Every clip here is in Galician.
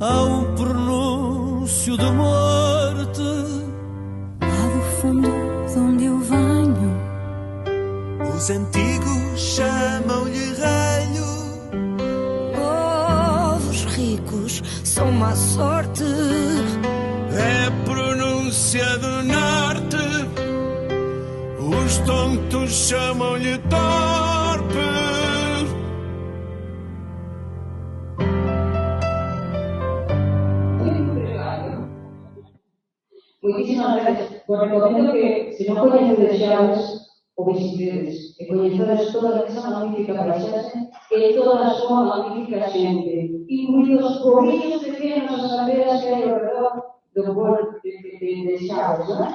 há um pronúncio de morte. Lá do fundo de onde eu venho, Os antigos chamam-lhe ralho. povos ricos são má sorte. É a pronúncia do norte. Os tontos chamam-lhe torpe. Muchísimas gracias. Os recomiendo que, se non coñecedes Xaves, o visitedes e coñecedes toda esa magnífica paisaxe e toda a súa magnífica xente, incluídos pobriños pequenos as aldeas que hai ao redor do pueblo de Xaves, non?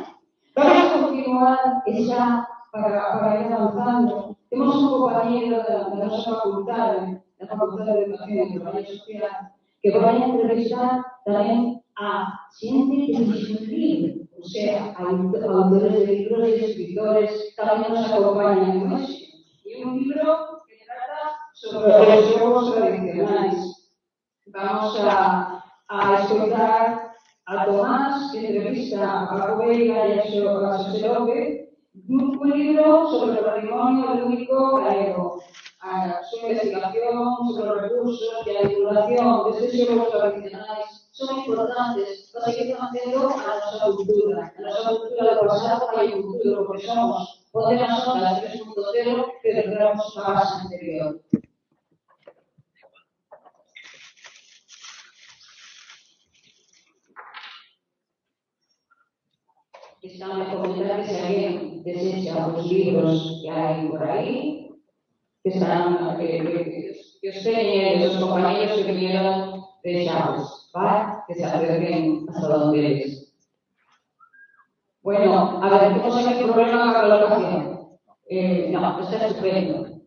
Vamos a continuar e xa para ir avanzando. Temos un compañeiro da nosa facultade, da Facultade de Educación e Traballo Social, que vai a entrevistar tamén a xente que disciplina, o sea, a autores de libros e escritores tamén nos acompañan hoxe. E un libro que trata sobre os xogos tradicionais. Vamos a escoitar a Tomás, que entrevista a Paco Veiga e a Xosé López, un libro sobre o patrimonio lúdico galego, a súa investigación sobre os recursos e a divulgación destes xogos tradicionais son importantes para seguir facendo a nosa cultura do pasado e o futuro, porque somos Ponteras Ondas 3.0 que recuperamos a base anterior. Están a comentar que se alguén desecha os libros que hai por aí, que están, que os teñen os compañeros que vinieron de Xaves, ¿vale? Que se acerquen hasta donde eres. Bueno, a ver, tenemos aquí un problema con la colocación. No, está estupendo.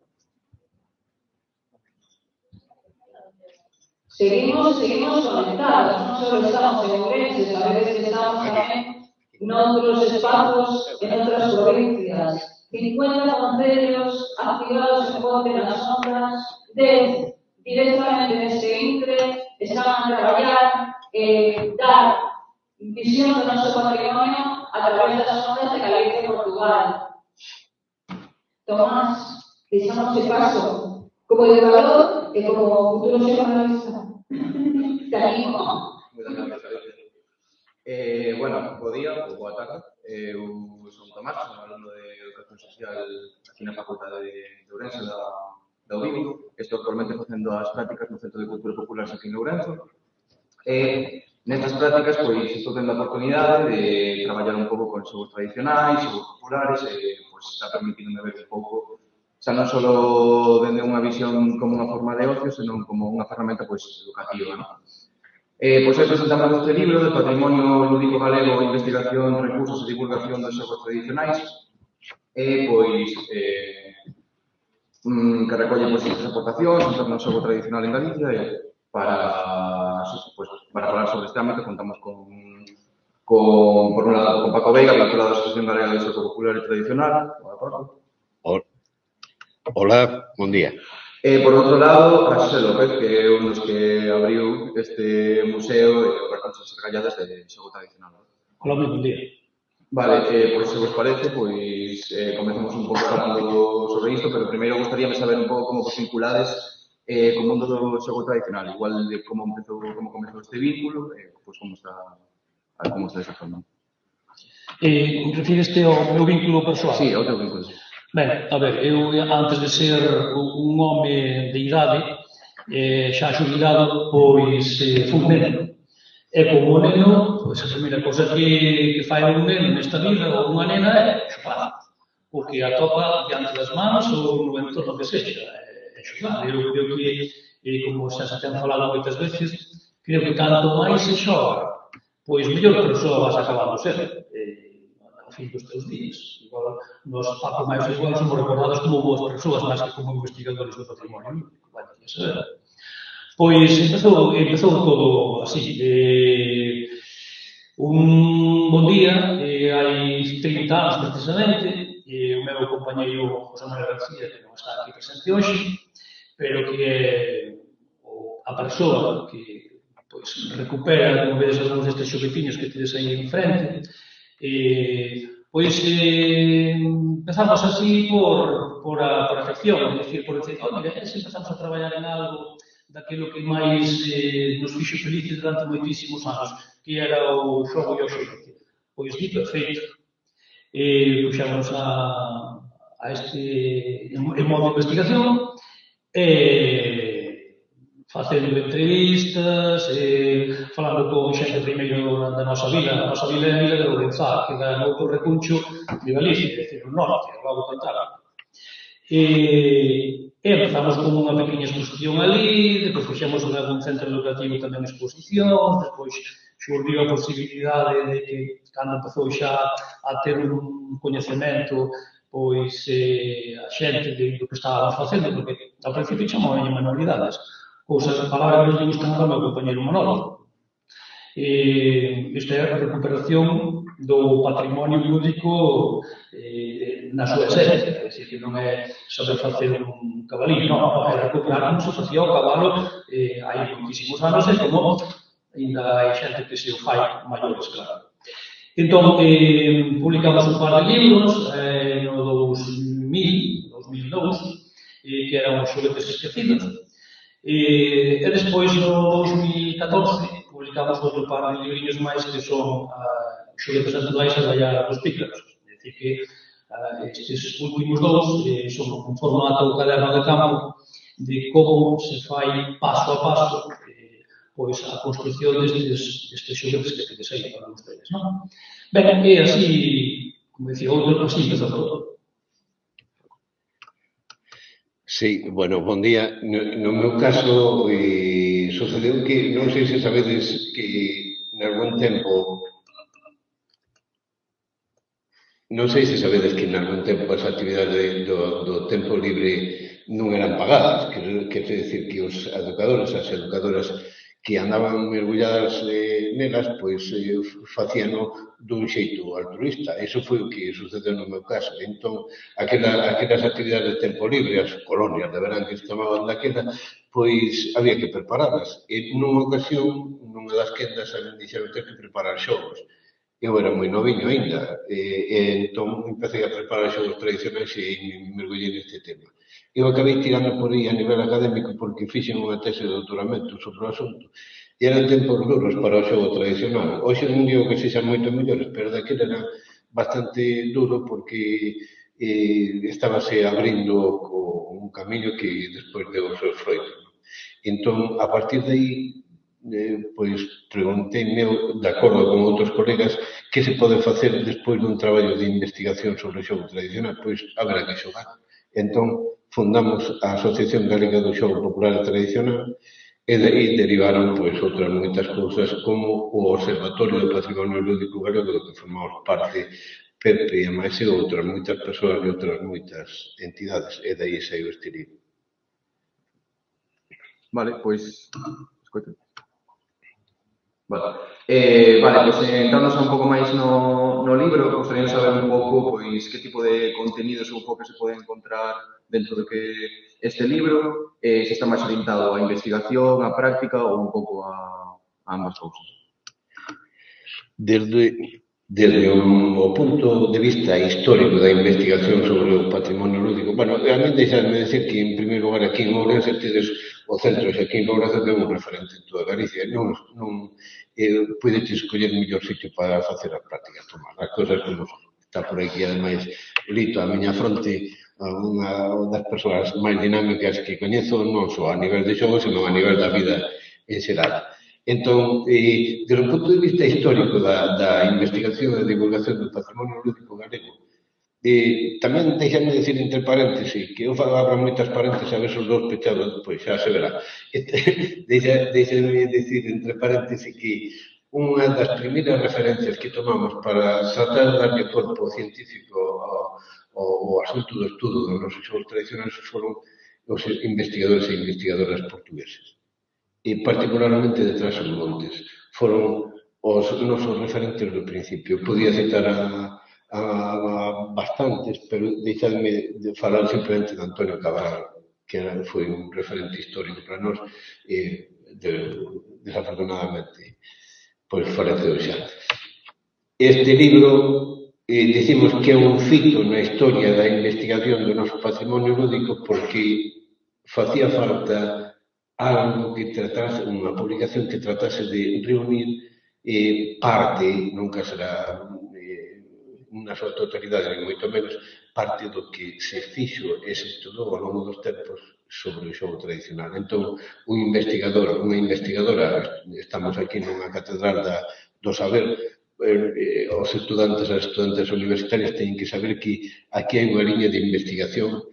Seguimos conectados, non só estamos en Ourense, a veces estamos tamén noutros espazos, en outras provincias. 50 concellos activados en Ponte nas Ondas, 10 directamente neste intre, están a traballar dar visión do noso patrimonio a través das ondas de Galicia e Portugal. Tomás, deixamos de paso como educador e como futuro xornalista. Te animo. Bueno, bo día ou boa tarde. Eu son Tomás, son alumno de Educación Social aquí na Facultade de Ourense da UBIC. Estou actualmente facendo as prácticas no Centro de Cultura Popular aquí en Ourense. Nestas prácticas, pois, estou tendo a oportunidade de traballar un pouco con xogos tradicionais, xogos populares, pois, está permitindo ver un pouco, xa non só dende unha visión como unha forma de ocio, senón como unha ferramenta, pois, educativa, non? Pois aí presentamos este libro de Patrimonio Lúdico Galego, Investigación, Recursos e Divulgación dos Xogos Tradicionais, pois, que recolle pois, as aportacións en torno ao xogo tradicional en Galicia e para falar sobre este ámbito contamos por un lado con Paco Veiga, vinculado á Asociación Galega de Xogo Popular e Tradicional. Hola, bon día. Por outro lado, a Xosé López, que é un dos que abriu este museo e o recursos esgalladas de xogo tradicional. Hola, moi bon día. Vale, pois se vos parece, pois comezamos un pouco falando sobre isto, pero primeiro gostaríame saber un pouco como vos vinculades co mundo do xogo tradicional, igual de como comezou este vínculo, pois como está actualmente. Refíreste ao meu vínculo persoal? Sí, ao teu vínculo, sí. Ben, a ver, eu antes de ser un home de idade, xa xubilado, pois fui neno. E como neno, pois a primeira cosa que fai un neno nesta vida, ou unha nena, é xogar. Porque atopa diante das mans ou no entorno que sexa, é xogar. Eu creo que, como xa se ten falado moitas veces, creo que canto máis se xoga, pois mellor persoa vas acabando ser. Ao fin dos teus días. Igual, nos Paco máis igual somos recordados como boas persoas, máis que como investigadores do patrimonio. Bueno, ya saber. Pois empezou todo así. Un bon día, hai 30 anos precisamente, o meu compañeiro José Manuel García, que non está aquí presente hoxe, pero que é a persoa que recupera, como vedes, algúns destes xoguetiños que tedes aí en frente. Empezamos así por afección, é dicir, por decir, mira, empezamos a traballar en algo daquilo que máis nos fixo felices durante moitísimos anos, que era o xogo e o xogante. Pois dito e feito, puxamos a este en modo de investigación, facendo entrevistas, falando con xente primeiro da nosa vila. A nosa vila é a vila de Lourenzá, que dá no outro recuncho de Galicia, é dicir, o norte, o lago Cantábrico. Empezamos con unha pequena exposición ali, depois fixemos algún centro educativo tamén exposicións, depois xurdiu a posibilidade de que, cando empezou xa a ter un coñecemento, pois a xente do que estábamos facendo, porque ao principio chamou a manualidades, cousas, palabras que nos gustan ao meu compañero Manolo. Isto é a recuperación do patrimonio lúdico na súa esencia, é dicir, que non é saber facer un cabaliño, non, é recuperar como se facía o cabalo hai moitísimos anos e como ainda hai xente que se o fai maiores, claro. Entón, publicamos un par de libros no 2002, que eran os xoguetes esquecidos. E despois, no 2014, publicamos outro par de libriños máis que son xoguetes naturais a bailar dos pícaros. É dicir, que estes últimos dous son un formato caderno de campo de como se fai paso a paso pois a construcción destes xoguetes que tedes aí para vostedes, non? Ben, e así, como dicía outro, así empezou todo. Sí, bueno, bon día. No meu caso, sucedeu que, non sei se sabedes que nalgún tempo as actividades do tempo libre non eran pagadas, quer decir que os educadores, as educadoras que andaban mergulladas nelas, pois facíano dun xeito altruista. Iso foi o que sucedeu no meu caso. Entón, aquelas actividades de tempo libre, as colonias de verán que se tomaban daquela, pois había que preparalas. E nunha ocasión, nunha das quendas, me dixeron ter que preparar xogos. Eu era moi noviño aínda, e entón empecé a preparar xogos tradicionais e mergullei neste tema. Eu acabei tirando por aí a nivel académico porque fixen unha tese de doutoramento sobre o asunto e eran tempos duros para o xogo tradicional. Hoxe non digo que sexan moito mellores, pero daquela era bastante duro porque estábase abrindo un camiño que despois deu os seus froitos. Entón, a partir de aí, pois pregunteime, de acordo con outros colegas, que se pode facer despois dun traballo de investigación sobre o xogo tradicional. Pois haberá que xogar. Entón, fundamos a Asociación Galega do Xogo Popular e Tradicional e daí derivaron outras moitas cousas como o Observatorio do Patrimonio Lúdico Galego do que formamos parte Pepe e máis e outras moitas persoas e outras moitas entidades e daí saiu este libro. Vale, pois... Escoito. Vale, pois entramos un pouco máis no libro, gostaría de saber un pouco pois que tipo de contenidos ou que se pode encontrar dentro de que este libro, se está máis orientado á investigación, á práctica ou un pouco a ambas cousas. Desde o punto de vista histórico da investigación sobre o patrimonio lúdico, bueno, realmente deixadme decir que, en primeiro lugar, aquí en Ourense tedes o centro Xaquín Lourazo que é un referente en toda Galicia. Non podedes escoller o mellor sitio para facer as prácticas, tomar as cousas como son. Está por aquí, ademais, Lito, a miña fronte, unha das persoas máis dinámicas que coñezo, non só a nivel de xogo, senón a nivel da vida en xeral. Entón, desde o punto de vista histórico da investigación e divulgación do patrimonio lúdico galego, tamén deixame dicir entre paréntesis, que eu abro moitas paréntesis, a ver se os dous pechados, pois xa se verá. Deixame dicir entre paréntesis que unha das primeiras referencias que tomamos para tratar de darlle corpo científico ao asunto do estudo dos nosos xogos tradicionais foron os investigadores e investigadoras portugueses. E particularmente de Trás-os-Montes. Foron os nosos referentes do principio. Podía citar a bastantes, pero deixadme falar simplemente de Antonio Cabral, que foi un referente histórico para nós, desafortunadamente, pois faleceu xa. Este libro, dicimos que é un fito na historia da investigación do noso patrimonio lúdico porque facía falta algo que tratase, unha publicación que tratase de reunir parte, nunca será na súa totalidade, ni moito menos, parte do que se fixo e se estudou ao longo dos tempos sobre o xogo tradicional. Entón, un investigador, unha investigadora, estamos aquí nunha catedral do saber, os estudantes e as estudantes universitarias teñen que saber que aquí hai unha liña de investigación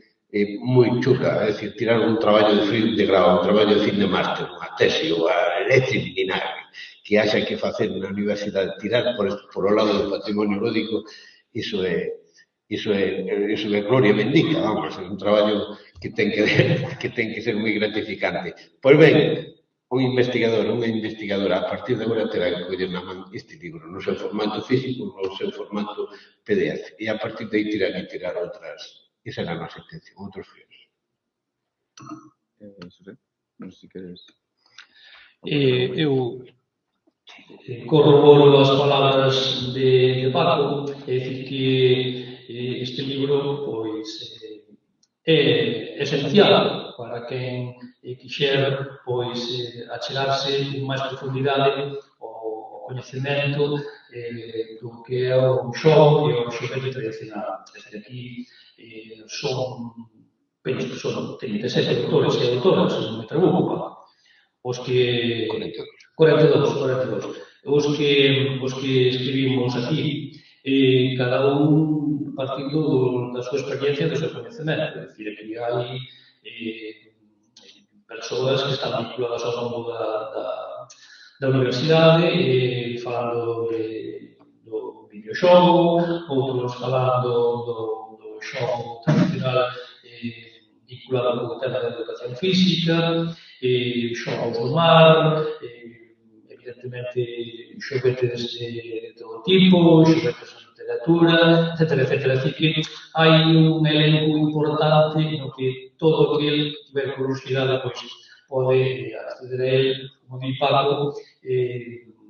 moi chula, é dicir, tirar un traballo de fin de grau, un traballo de fin de máster, unha tese ou a electricidade que haxa que facer na universidade, tirar por o lado do patrimonio lúdico, iso é gloria bendita, vamos, é un traballo que ten que ser moi gratificante. Pois ben, un investigador, unha investigadora, a partir de agora terá que coller na man este libro, no seu formato físico, no seu formato PDF, e a partir de aí terá que tirar outras, esa é a nosa intención, outros fios. Xosé, non sei se queres... Eu corroboro as palabras de Paco, é dicir que este libro pois é esencial para quen quixer pois achegarse con máis profundidade ao coñecemento do que é o xogo e o xoguete tradicional. Desde aquí son 37 autores e autoras, non me preocupa, os que 42. Os que escribimos aquí, cada un partindo da súa experiencia e do seu coñecemento. É dicir, aquí hai persoas que están vinculadas ao mundo da universidade, falando do videoxogo, outros falando do xogo tradicional vinculado co tema da educación física, xogos do mar, evidentemente xoguetes de todo tipo, xoguetes de literatura, etc. Así que hai un elenco importante no que todo aquel que tiver curiosidade pode acceder a él, como di Paco,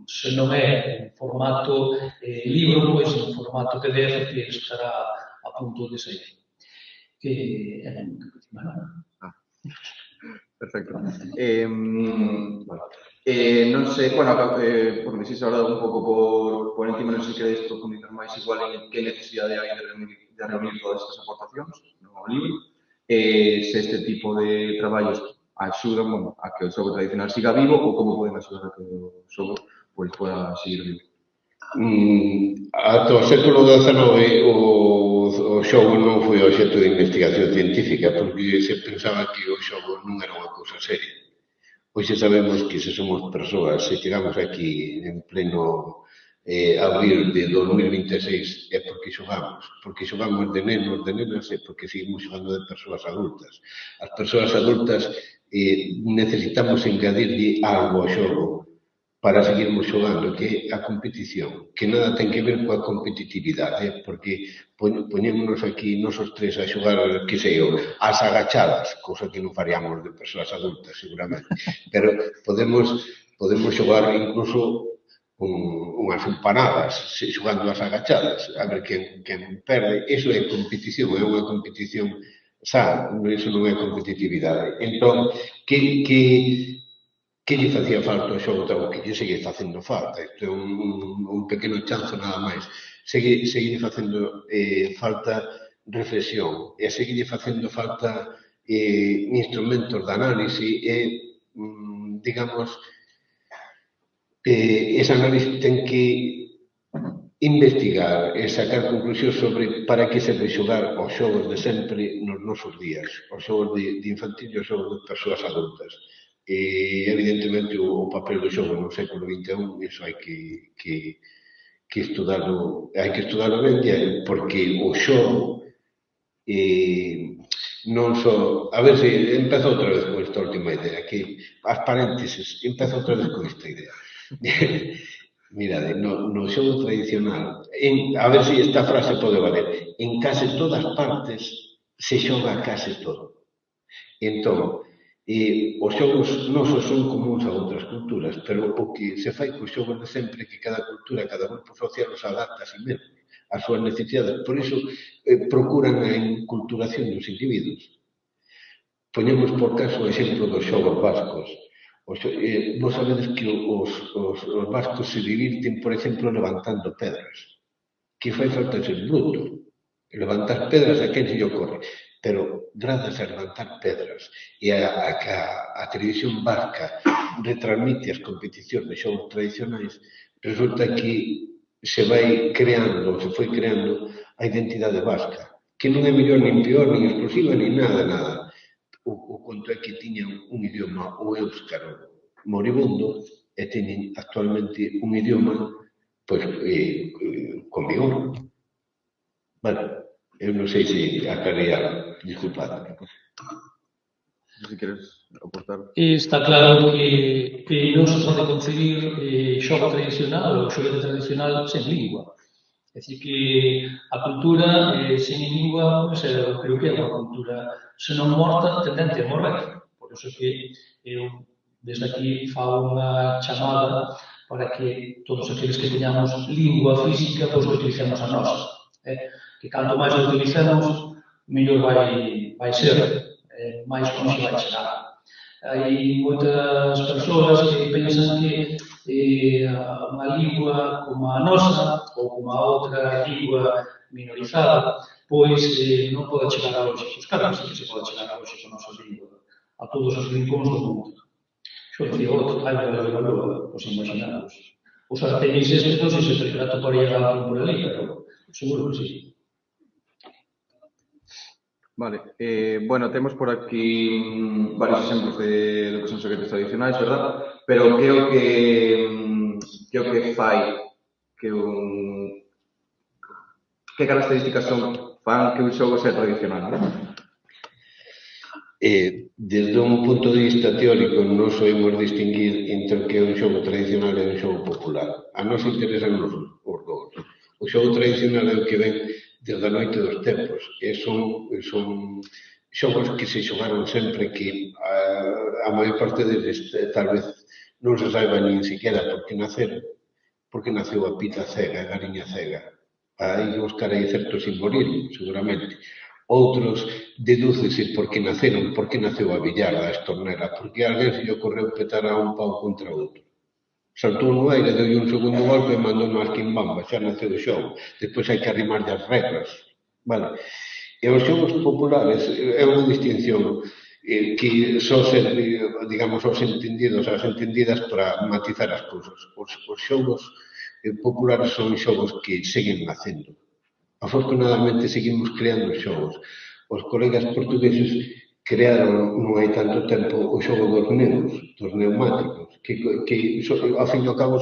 se non é en formato libro, pois en formato PDF que estará a punto de sair. Perfecto. Non sei, por me dixes ahora un pouco por encima, non sei se queréis profundizar máis igual en que necesidade hai de reunir todas estas aportacións no libro, se este tipo de traballos axudan a que o xogo tradicional siga vivo ou como poden axudar a que o xogo poda seguir vivo. Ata o século XIX o xogo non foi obxecto de investigación científica porque se pensaba que o xogo non era unha cousa seria. Hoxe sabemos que se somos persoas, se chegamos aquí en pleno abril de 2026 é porque xogamos de nenos, de nenas e porque seguimos xogando de persoas adultas. As persoas adultas necesitamos engadirlle algo ao xogo para seguirmos xogando, que é a competición, que nada ten que ver coa competitividade, porque poñémonos aquí nosos tres a xogar, que sei eu, as agachadas, cousa que non faríamos de persoas adultas, seguramente, pero podemos xogar incluso unhas empanadas, xogando as agachadas, a ver quen perde, iso é competición, é unha competición xa, iso non é competitividade. Entón, que lle facía falta ao xogo tal que lle segue facendo falta? Isto é un pequeno chanzo nada máis. Segue facendo falta reflexión e segue facendo falta instrumentos de análise e, digamos, ese análise ten que investigar e sacar conclusións sobre para que serve xogar aos xogos de sempre nos nosos días, aos xogos de infantil e aos xogos de persoas adultas. E, evidentemente, o papel do xogo no século XXI, iso hai que estudarlo ben, porque o xogo non só... A ver se empezo outra vez con esta última idea, que as paréntesis, empezo outra vez con esta idea. Mirade, no xogo tradicional, a ver se esta frase pode valer, en case todas partes se xoga case todo. Entón, E os xogos nosos son comuns a outras culturas, pero o que se fai cos xogos de sempre é que cada cultura, cada grupo social os adapta a si mesmo, as súas necesidades. Por iso procuran a enculturación dos individuos. Poñemos por caso o exemplo dos xogos vascos. Vos sabedes que os vascos se divirten, por exemplo, levantando pedras. Que fai falta ser bruto. Levantar pedras a quen se lle ocorre. Pero grazas a levantar pedras e a televisión vasca retransmite as competicións de xogos tradicionais, resulta que se vai creando, se foi creando a identidade vasca, que non é mellor nin peor, nin exclusiva, nin nada. O conto é que tiñan un idioma, o éuscaro, moribundo, e teñen actualmente un idioma con vigor. Bueno, eu non sei se aclarei, disculpad. Si queres aportar. Está claro que non se pode concebir xogo tradicional ou xogo tradicional sen lingua. É dicir, que a cultura sen lingua, creo que é unha cultura senón morta, tendente a morrer. Por iso que eu, desde aquí, fago unha chamada para que todos aqueles que teñamos lingua física, pois que utilicemos a nosa. Que canto máis a utilicemos, mellor vai ser, máis longe vai chegar. Hai moitas persoas que pensan que unha lingua como a nosa ou como a outra lingua minorizada pois non pode chegar a hoxe. Pois claro que se pode chegar a hoxe con a nosa lingua a todos os rincóns do mundo. Xo dicía outro, hai que ver a lúa, pois imaginados. Os artemis estes non sei se te toparía algo por ali, pero seguro que sí. Vale, bueno, temos por aquí varios exemplos de lo que son xoguetes tradicionais, verdad? Pero que o que fai que que características fan que un xogo sea tradicional, non? Desde un punto de vista teórico non soemos distinguir entre o que é un xogo tradicional e un xogo popular. A nos interesan os dous. O xogo tradicional é o que ven desde a noite dos tempos, e son xogos que se xogaron sempre, que a maior parte deles tal vez non se saiba nin siquiera por que naceu a pita cega, a gariña cega. Aí buscar aí certo simbolismo, seguramente. Outros dedúcese por que naceu a billarda, a estornera, porque a alguén se lle ocorreu petar a un pau contra outro. Saltou no aire, deu un segundo golpe e mandou no asquimbamba, xa naceu o xogo. Despois hai que arrimarlle as regras. Vale. E os xogos populares é unha distinción que só serve, digamos, aos entendidos, ás entendidas para matizar as cousas. Os xogos populares son xogos que seguen nacendo. Afortunadamente seguimos creando xogos. Os colegas portugueses crearon non hai tanto tempo o xogo dos neus, dos neumáticos, que ao fin e ao cabo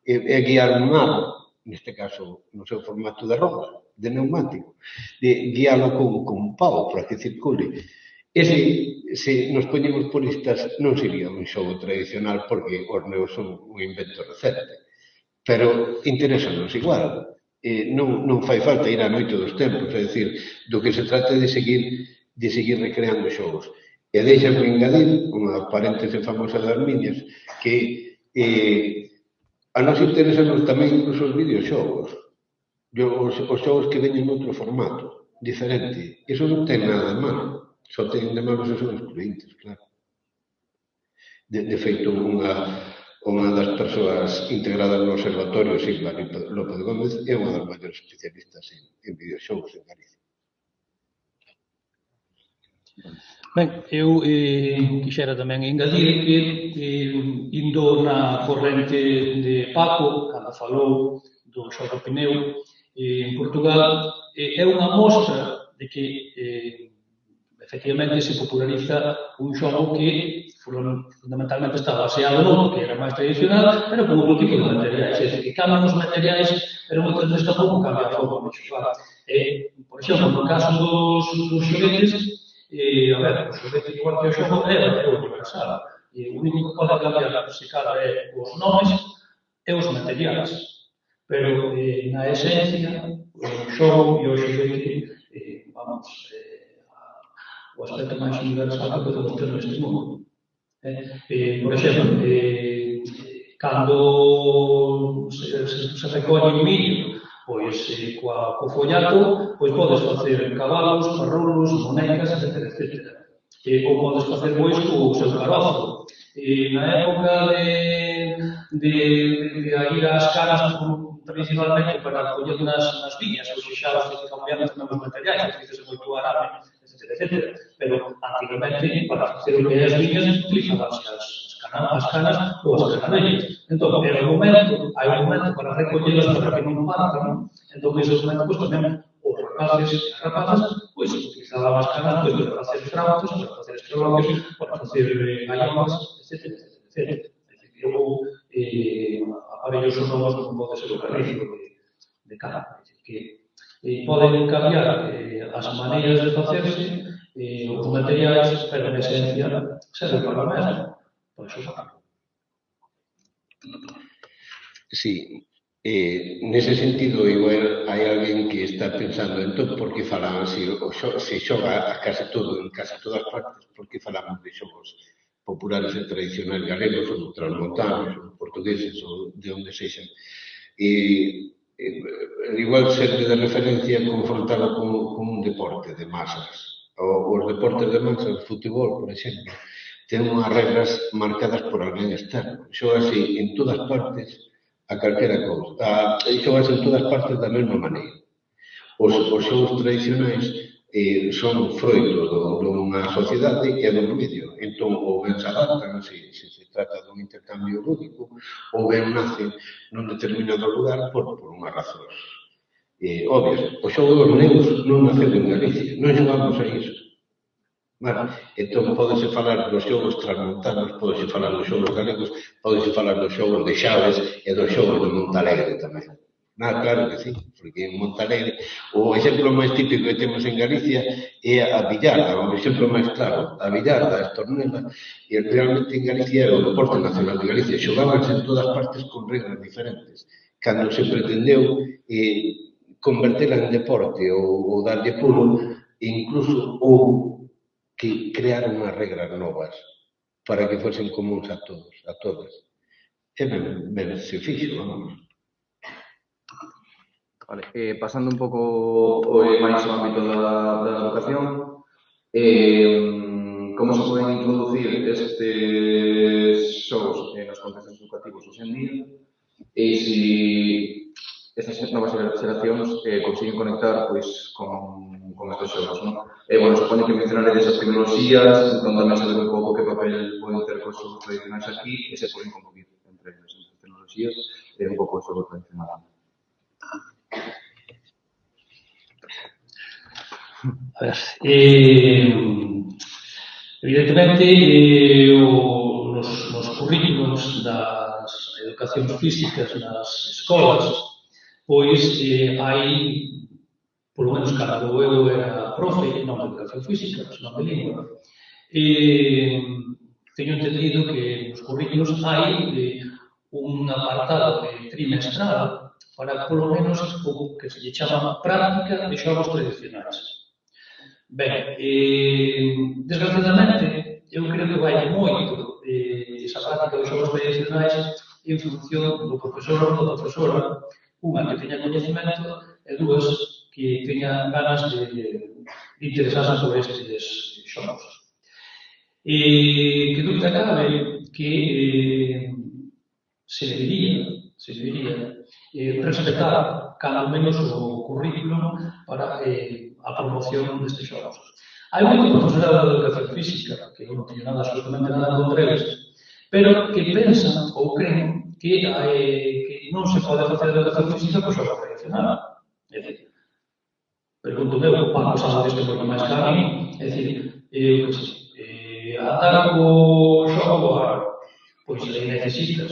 é guiar un aro, neste caso no seu formato de roda, de neumático, de guialo con un pau para que circule. Ese, se nos poñemos puristas, non sería un xogo tradicional porque os neus son un invento recente, pero interesanos igual. Non fai falta ir á noite dos tempos, é dicir, do que se trata de seguir recreando xogos. E deixanme engadir, unha paréntese famosa das miñas, que a nos interesanos tamén incluso os videoxogos, os xogos que veñen noutro formato, diferente. Iso non ten nada de malo, só ten de malo se son excluintes, claro. De feito, unha das persoas integradas no observatorio, Silva López Gómez, é unha das maiores especialistas en videoxogos en Galicia. Ben, eu quixera tamén engadir que indo na corrente de Paco, cando falou do xogo Pineu en Portugal, é unha mostra de que efectivamente se populariza un xogo que fundamentalmente está baseado no que era máis tradicional, pero con outro tipo de materiais. É dicir, que cambian os materiais, pero moitas veces tampouco cambia a forma de xogar. Por exemplo, no caso dos xoguetes, o xoguete igual que o xogo é universal. O único que pode cambiar se cada é os nomes e os materiais. Pero na esencia, o xogo e o xoguete, o aspecto máis universal que podemos ter neste mundo. Por exemplo, cando se recolle o millo, pois co follato, pois podes facer cabalos, parrulos, monecas, etc. Ou podes facer bois co seu carozo. Na época de ir ás caras tradicionalmente para coller nas viñas, ou xa se cambiaron os novos materiais, fixese moito arame, etc. Pero antigamente, para facer o que é as viñas, utilizabanse as canas ou as canadellas. Entón, hai un momento para recollelas para que non partan, entón, ese momento, pois, tamén, os rapaces e as rapazas, pois, utilizaban as canas, pois, para facer frautas, para facer estrogonos, para facer gallomas, etc. Eu, aparellos novos como pode ser o carrizo de cana. Que poden cambiar as maneiras de facerse, os materiais, pero en esencia serve para o mesmo. Por iso sacan. Sí, nese sentido, igual hai alguén que está pensando entón por que falan así, se xoga a case todo, en case todas partes, por que falamos de xogos populares e tradicionais galegos, ou transmontanos, ou portugueses, ou de onde sexan. Igual serve de referencia confrontado con un deporte de masas. Os deportes de masas, o futebol, por exemplo, ten unhas regras marcadas por alguén externo. Xogase en todas partes a calquera cousa. Xogase en todas partes da mesma maneira. Os xogos tradicionais son froito dunha sociedade e dun medio. Entón, ou ben se adaptan, se trata dun intercambio lúdico, ou ben nace nun determinado lugar por unhas razóns obvias. O xogo dos negros non naceu en Galicia, non xogamos a iso. Entón, pódese falar dos xogos transmontanos, pódese falar dos xogos galegos, pódese falar dos xogos de Xaves e dos xogos de Montalegre tamén. Claro que sí, porque en Montalegre o exemplo máis típico que temos en Galicia é a billarda, o exemplo máis claro, a billarda, a estornela, e realmente en Galicia é o deporte nacional de Galicia, xogábanse en todas partes con regras diferentes. Cando se pretendeu convertela en deporte ou darlle pulo, incluso houve que crear unhas regras novas para que fosen comuns a todos, a todas. E ben se fixo, vamos. Vale, pasando un pouco máis ao ámbito da educación, como se poden introducir estes xogos nos contextos educativos hoxe en día e se estas novas xeracións consiguen conectar pois con estes xogos, non? Bueno, supoño que mencionaredes as tecnoloxías, entón tamén saber un pouco que papel poden ter cos xogos tradicionais aquí e se poden convivir entre as tecnoloxías e un pouco o xogo tradicional. A ver, evidentemente, nos currículos das educacións físicas nas escolas, pois hai, polo menos cando eu era profe, non de educación física, senón de lingua, teño entendido que nos currículos hai un apartado trimestral para, polo menos, o que se lle chama práctica de xogos tradicionais. Ben, desgraciadamente, eu creo que vai moito esa práctica dos xogos tradicionais en función do profesor ou da profesora, unha que teña coñecemento e dúas que teña ganas de interesarse por estes xogos. Que dúbida cabe que se debería respetar cada menos o currículo para a promoción destes xogos. Hai moito profesorado de educación física, que non teño nada, absolutamente nada contra eles, pero que pensan ou creen que non se pode facer educación física co xogo tradicional. É dicir, pregunto meu, Paco sabe isto moito máis que a mí, é dicir, andar co xogo, pois necesitas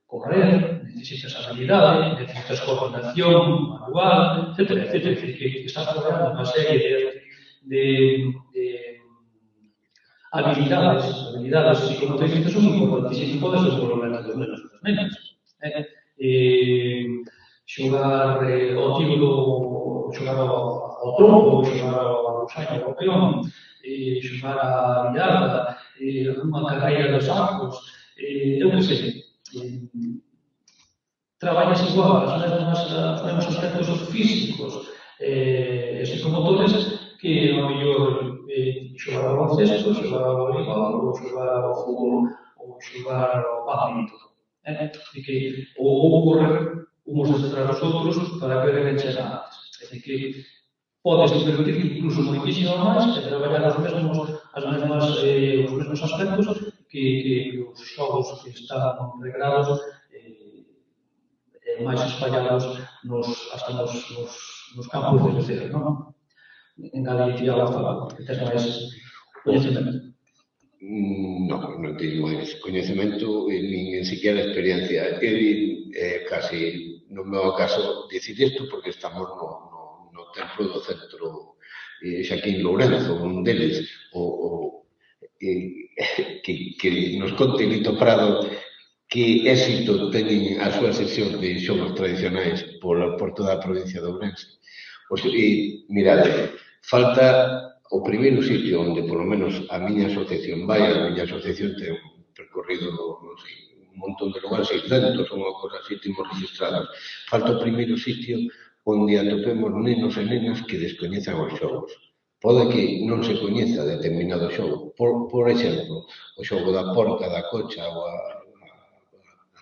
correr, necesitas habilidade, necesitas coordinación manual, etc. É dicir, que estás formando unha serie de habilidades que, como te dices, son importantísimas para o desenvolvemento dos nenos e das nenas. Xogar ao tiro, xogar ao trompo, xogar ao ao Xaime ao peón, xogar a billarda, unha carreira dos arcos, eu que sei. Traballas igual, os mesmos aspectos físicos e psicomotores que ao mellor xogar ao baloncesto, xogar ao voleibol, ou xogar ao fútbol, ou xogar ao badminton. E que ou correr uns detrás dos outros para que alguén chega antes. É dicir, que podes divertirte incluso moitísimo máis e traballar os mesmos aspectos que os xogos que están regrados máis espallados hasta nos campos de lecer, non? Engade Tiago a falar, que tes máis coñecemento. Non teño máis coñecemento nin sequera experiencia. Casi no meu caso dicir isto porque estamos no templo do centro Xaquín Lourenzo, un deles, que nos conte Lito Prado que éxito teñen as súas sesións de xogos tradicionais por toda a provincia de Ourense. Mirade, falta o primeiro sitio onde, polo menos, a miña asociación vai, a miña asociación ten un percorrido, non sei, un montón de lugares, 600 ou unha cosa así, temos registrados. Falta o primeiro sitio onde atopemos nenos e nenas que descoñezan os xogos. Pode que non se coñeza determinado xogo. Por exemplo, o xogo da porca, da cocha ou a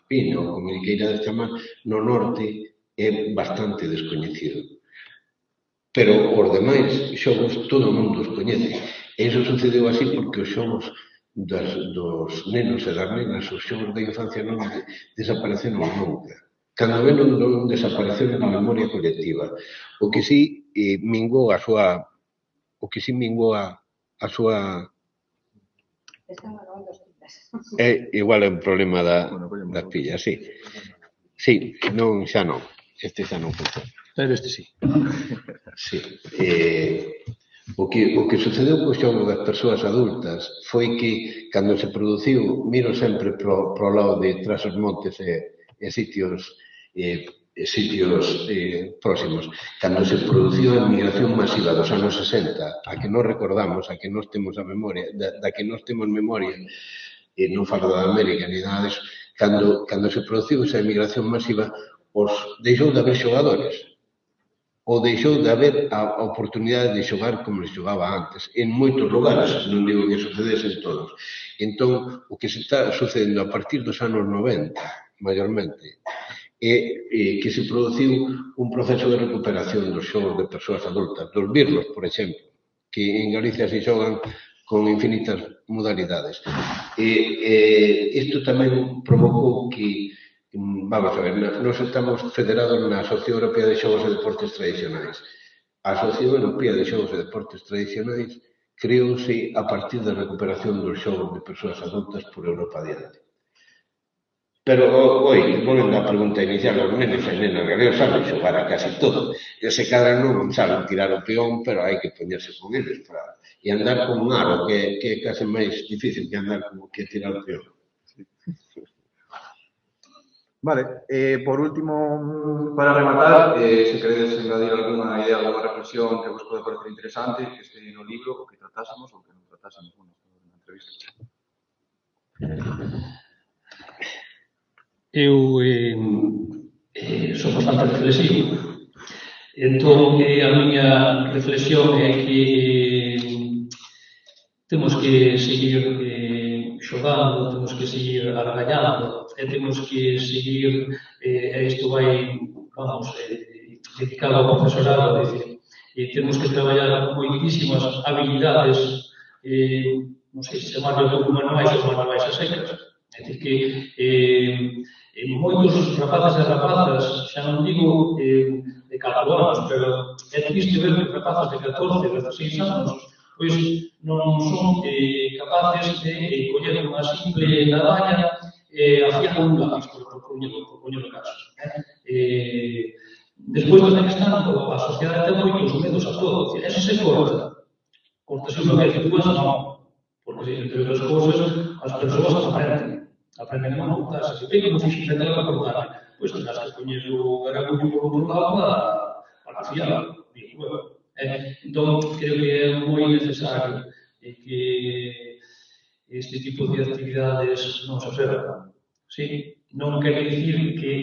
pina, ou como queira de chamar, no norte é bastante descoñecido. Pero os demais xogos todo o mundo os coñece. E iso sucedeu así porque os xogos dos nenos e das nenas, os xogos da infancia non desapareceron nunca. Cando menos non desapareceron na memoria colectiva. O que sí mingou a súa... Igual é un problema das pillas, sí. Sí, non, xa non. Este xa non funciona. Pero este sí. Sí. O que sucedeu co xogo das persoas adultas foi que, cando se produciu, miro sempre pro lado de Tras os Montes e sitios próximos, cando se produciu a emigración masiva dos anos 60, a que non recordamos, a que non temos a memoria, da que non temos memoria, non falo da América ni nada disso, cando se produciu esa emigración masiva, deixou de haber xogadores, ou deixou de haber a oportunidade de xogar como se xogaba antes, en moitos lugares, non digo que sucedese en todos. Entón, o que se está sucedendo a partir dos anos 90, maiormente, é que se produciu un proceso de recuperación dos xogos de persoas adultas, dos birlos, por exemplo, que en Galicia se xogan con infinitas modalidades. Isto tamén provocou que, vamos a ver, nós estamos federados na Asociación Europea de Xogos e Deportes Tradicionais. A Asociación Europea de Xogos e Deportes Tradicionais creouse a partir da recuperación dos xogos de persoas adultas por Europa adiante. Pero, volvendo á pregunta inicial, os nenes e nenas galegos saben xogar a casi todo. E se cadra non saben tirar o peón, pero hai que poñerse con eles e andar con un aro, que é case máis difícil que andar que tirar o peón. Vale, por último, para rematar, se queredes engadir alguna idea, alguna reflexión que vos pode parecer interesante, que este no libro, o que tratásemos, ou que non tratásemos, bueno, na entrevista. Eu son bastante reflexivo. Entón, a miña reflexión é que temos que seguir xogando, temos que seguir argallando, e temos que seguir, isto vai, vamos, dedicado ao profesorado, temos que traballar moitísimas habilidades, non sei se chamarlo como manuais ou manuais a secas. É dicir que moitos rapaces e rapazas, xa non digo de 4 anos, pero é triste ver que rapazas de 14, 16 anos, pois non son capaces de coller unha simple navalla e afiar un lápiz, por poñer o caso. Despois tamén están, a sociedade ten moitos medos a todo, eso se corta. Cortase unha vez, dúas non, porque entre outras cousas as persoas aprenden a montarse. Se como se aprender a cortar, pois tendrás que poñer o garagullo por outro lado para afiar, digo, Entón, creo que é moi necesario que este tipo de actividades non se perdan. Sí? Non quere dicir que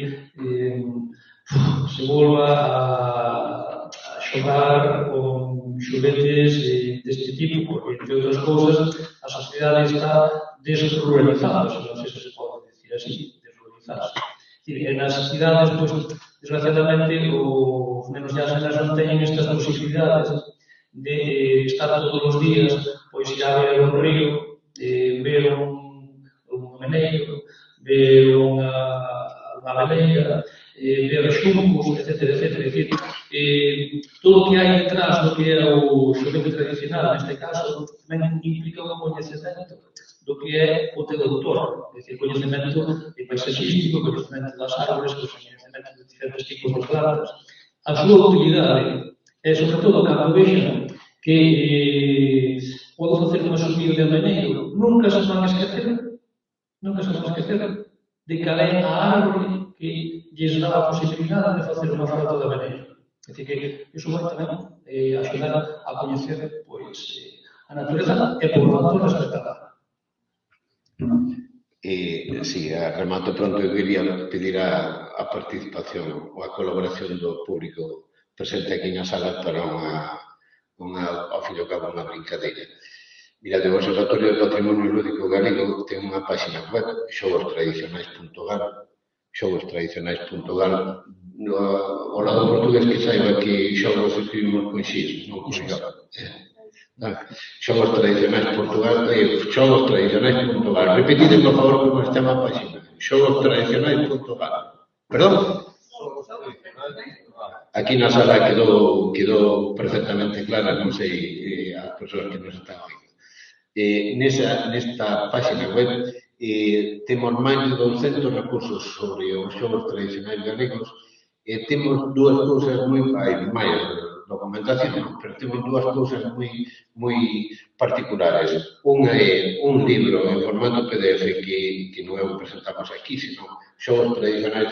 se volva a xogar con xuguetes deste tipo, porque, entre outras cousas, a sociedade está desruralizada, se non sei se pode decir así, desruralizada. En nas cidades, desgraciadamente, os nenos e as nenas non teñen estas posibilidades de estar todos os días, pois ir a ver un río, ver un meneiro, ver unha baleira, ver xuncos, etc. É dicir, todo o que hai detrás do que é o xoguete tradicional, neste caso, tamén implica un coñecemento do que é o teu autor, é dicir, coñecemento paisaxístico, coñecemento das árvores, coñecemento de diferentes tipos de plantas. A súa utilidade é, sobre todo, cando vexan que podo facer unha subida de meneiro, nunca se van a esquecer de cal é a árbore que lles dá a posibilidade de facer unha flauta de meneiro. É dicir, que iso vai tamén axudar a coñecer a natureza e, por tanto, respectada. Si, a remato pronto, eu quería pedir a participación ou a colaboración do público presente aquí na sala para ao fin e ao cabo, unha brincadeira. Mirade, o Observatorio de Patrimonio Lúdico Galego ten unha página web, xogostradicionais.gal, ao lado portugués que saiba que xogos escribimos con X, non con X. Xogostradicionais.gal, repetide, por favor, como se chama a página. Xogostradicionais.gal. Perdón? Aquí na sala quedou perfectamente clara, non sei as persoas que nos están oindo. Nesta página web temos máis de 200 recursos sobre os xogos tradicionais galegos e temos dúas cousas hai máis documentación, pero temos dúas cousas moi particulares. Unha é un libro en formato PDF que non é o que presentamos aquí, senón xogos tradicionais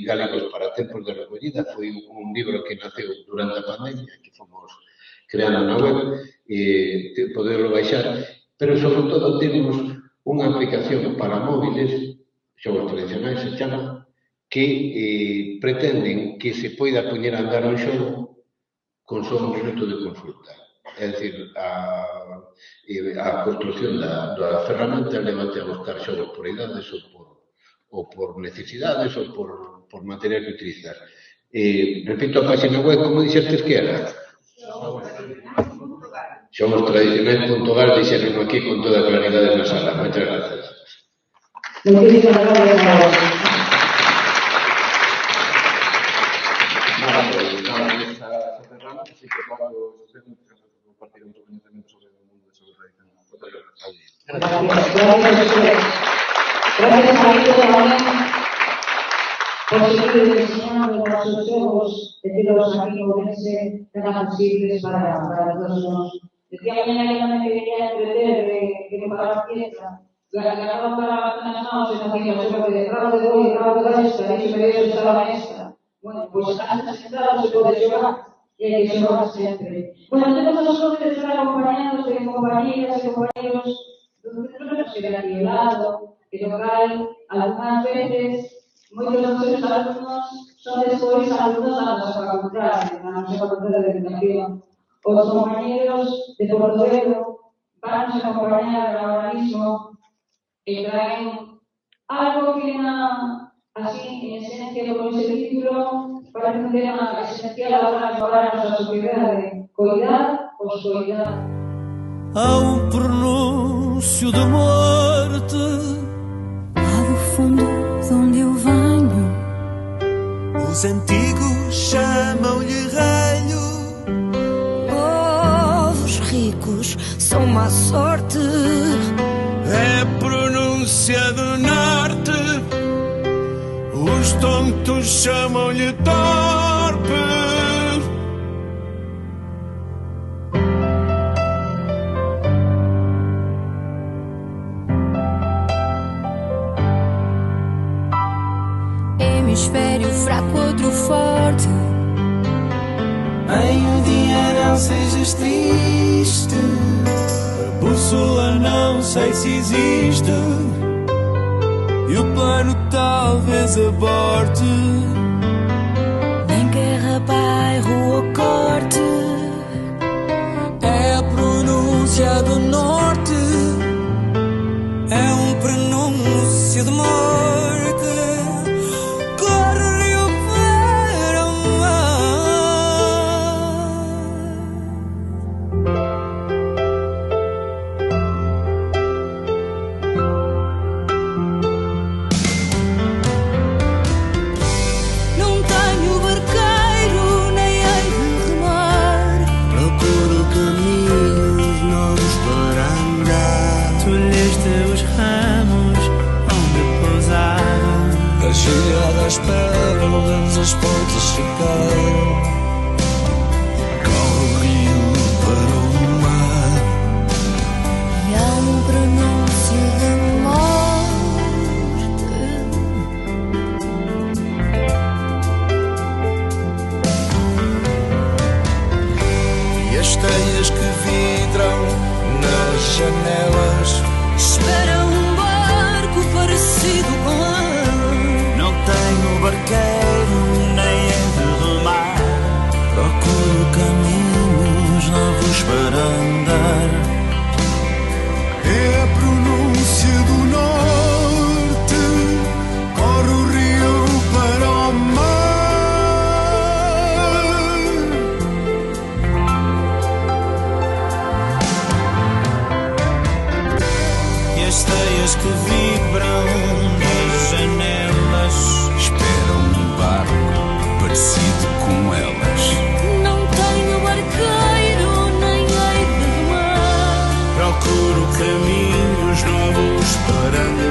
galegos para tempos de recollida. Foi un libro que naceu durante a pandemia, que fomos creando na web, poderlo baixar, pero sobre todo temos unha aplicación para móviles, xogos tradicionais se chama, que pretenden que se poida poñer a andar un xogo con só un minuto de consulta. É dicir, a construcción da ferramenta levante a buscar xogos por idades ou por necesidades ou por material que utilizar. Repito a página web, como dixertes que era? Xogostradicionais.gal, dixeron aquí con toda claridade na sala. Moitas gracias. Moitísimas gracias a vos. Así que cuando ustedes compartir mucho conocimiento sobre el mundo de xogos tradicionales. Gracias a Dios tamén por seguir enseñando os nosos xogos e telos aquí en Ourense tan accesibles para todos nós. Decía mañana que tamén quería entreter que para a fiesta, ganaba para nas mãos e facía o xogo de rabo de boi, rabo de esta, e se me dio esta la maestra. Bueno, pois antes de entrar se pode xogar. Que se roba sempre. Bueno, temos a sorte de estar acompañados de compañeras e compañeros do centro que ven aquí ao lado, que tocar algunhas veces, moitos dos seus alumnos son despois alumnos da nosa facultade, da nosa facultade de educación. Os compañeros de Portobelo van a acompañar agora mismo e traen algo que así, en esencia, con ese título, para un tema esencial para a nosa sociedade, coidar os coidar. Há pronúncio de morte Lá do fundo de onde eu venho, os antigos chamam-lhe relho. os ricos são má sorte. É pronúncia do norte, os tontos chamam-lhe torpe. Hemisfério fraco, outro forte. Em Indiana não sejas triste. A bússola não sei se existe e o plano talvez aborte. Nem guerra, bairro ou corte. É a pronúncia do norte, é um prenúncio de morte. Corre rio para o Não tenho barqueiro, nem hei de remar. Procuro caminhos novos para andar. Colheste os ramos onde pousar. A chegada às pérolas, as pontes chegaram. Corre o rio para o mar. E há um pronúncio de morte. E as teias que vidram nas janelas Espera um barco parecido com ele. Não tenho barqueiro, nem hei de remar. procuro caminhos novos para andar. É a pronúncia do norte, corre o rio para o mar. E as teias que vibram nas janelas Espera um barco parecido com elas. Não tenho barqueiro, nem hei de remar. procuro caminhos novos para andar.